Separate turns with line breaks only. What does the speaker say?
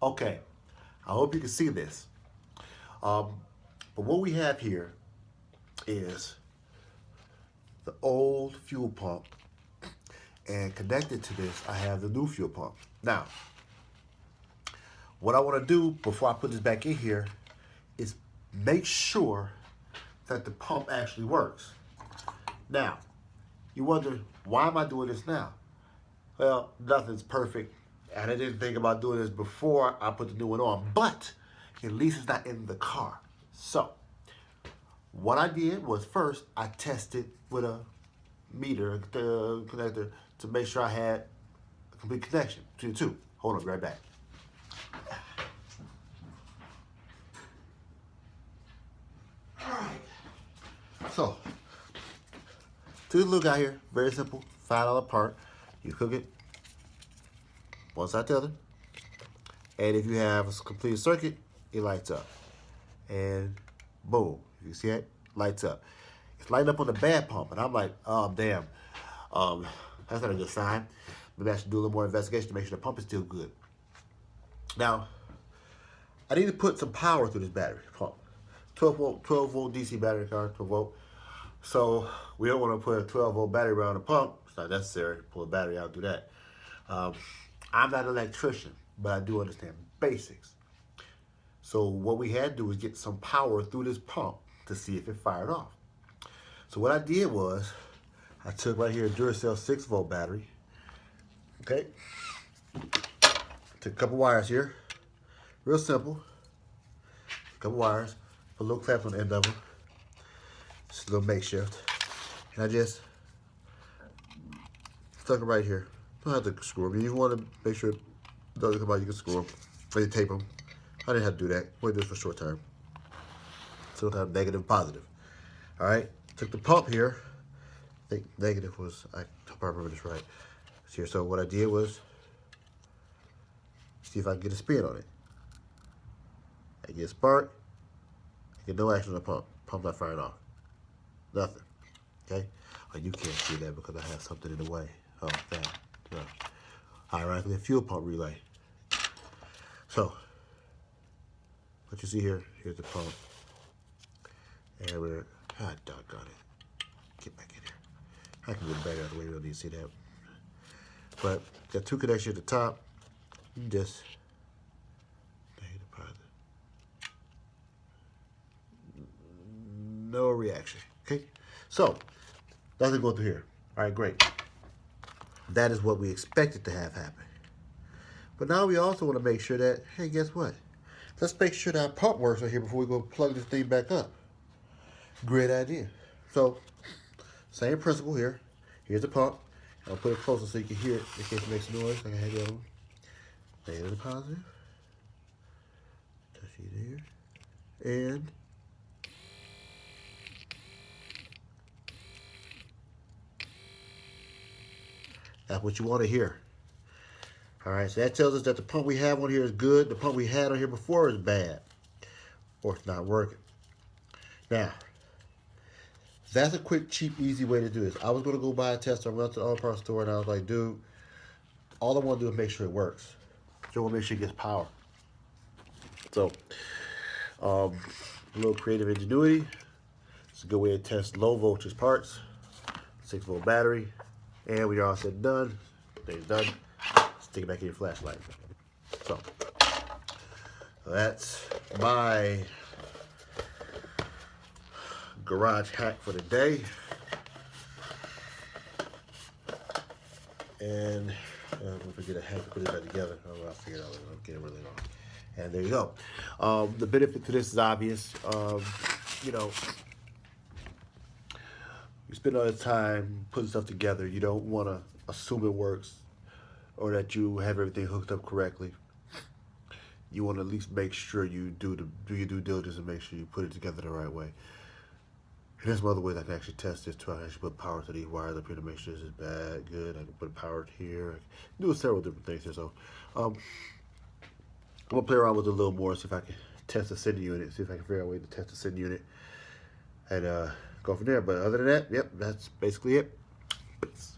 Okay, I hope you can see this. Um, but what we have here is the old fuel pump, and connected to this, I have the new fuel pump. Now, what I want to do before I put this back in here is make sure that the pump actually works. Now, you wonder, why am I doing this now? Well, nothing's perfect, and I didn't think about doing this before I put the new one on, but at least it's not in the car. So, what I did was first, I tested with a meter connector to make sure I had a complete connection between the two. Hold on, be right back. All right. So, to the little guy here, very simple, $5 part. You hook it one side to the other, and if you have a complete circuit, it lights up. And boom, you see it? Lights up. It's lighting up on the bad pump, and I'm like, oh, damn. That's not a good sign. Maybe I should do a little more investigation to make sure the pump is still good. Now, I need to put some power through this battery pump. 12 volt DC battery car, 12 volt. So we don't want to put a 12 volt battery around the pump. It's not necessary. Pull a battery out, do that. I'm not an electrician, but I do understand basics. So what we had to do is get some power through this pump to see if it fired off. So what I did was, I took right here a Duracell 6 volt battery. Okay. Took a couple wires here. Real simple. A couple wires. Put little clamps on the end of them. Just a little makeshift. And I just stuck it right here. Don't have to screw them. You want to make sure it doesn't come out, you can screw them. Or you tape them. I didn't have to do that. We'll do this for short term. Short term, negative, positive. All right. Took the pump here. I think negative was, I hope I remember this right. Here. So what I did was, see if I can get a spin on it. I get a spark. I get no action on the pump. Pump's not firing off. Nothing. Okay? Oh, you can't see that because I have something in the way. Oh, that. No. Ironically, a fuel pump relay. So, what you see here, here's the pump. And we're, doggone it. Get back in here. I can get better out of the way, we don't need to see that. But, got two connections at the top. You just, negative, positive. No reaction. Okay? So, nothing going through here. All right, great. That is what we expected to have happen. But now we also want to make sure that, hey, guess what? Let's make sure that our pump works right here before we go plug this thing back up. Great idea. So, same principle here. Here's the pump. I'll put it closer so you can hear it in case it makes noise. Like I had it on. Negative and positive. Touch it there. And that's what you want to hear. All right, so that tells us that the pump we have on here is good. The pump we had on here before is bad, or it's not working. Now, that's a quick, cheap, easy way to do this. I was going to go buy a tester. I went to the auto parts store, and I was like, dude, all I want to do is make sure it works. So I want to make sure it gets power. So, a little creative ingenuity. It's a good way to test low voltage parts. 6 volt battery. And we are all said and done. Thing's done. Stick it back in your flashlight. So, that's my garage hack for the day. And if we get a hack to put it back together, I'll figure it out later. I'll get it really long. And there you go. The benefit to this is obvious. You know, you spend all the time putting stuff together. You don't want to assume it works or that you have everything hooked up correctly. You want to at least make sure you do your due diligence and make sure you put it together the right way. And there's some other ways I can actually test this too. I can actually put power to these wires up here to make sure this is bad, good. I can put power here. I can do several different things here. So I'm gonna play around with it a little more, see if I can test the sending unit, see if I can figure out a way to test the sending unit, and go from there. But other than that, yep, that's basically it. Peace.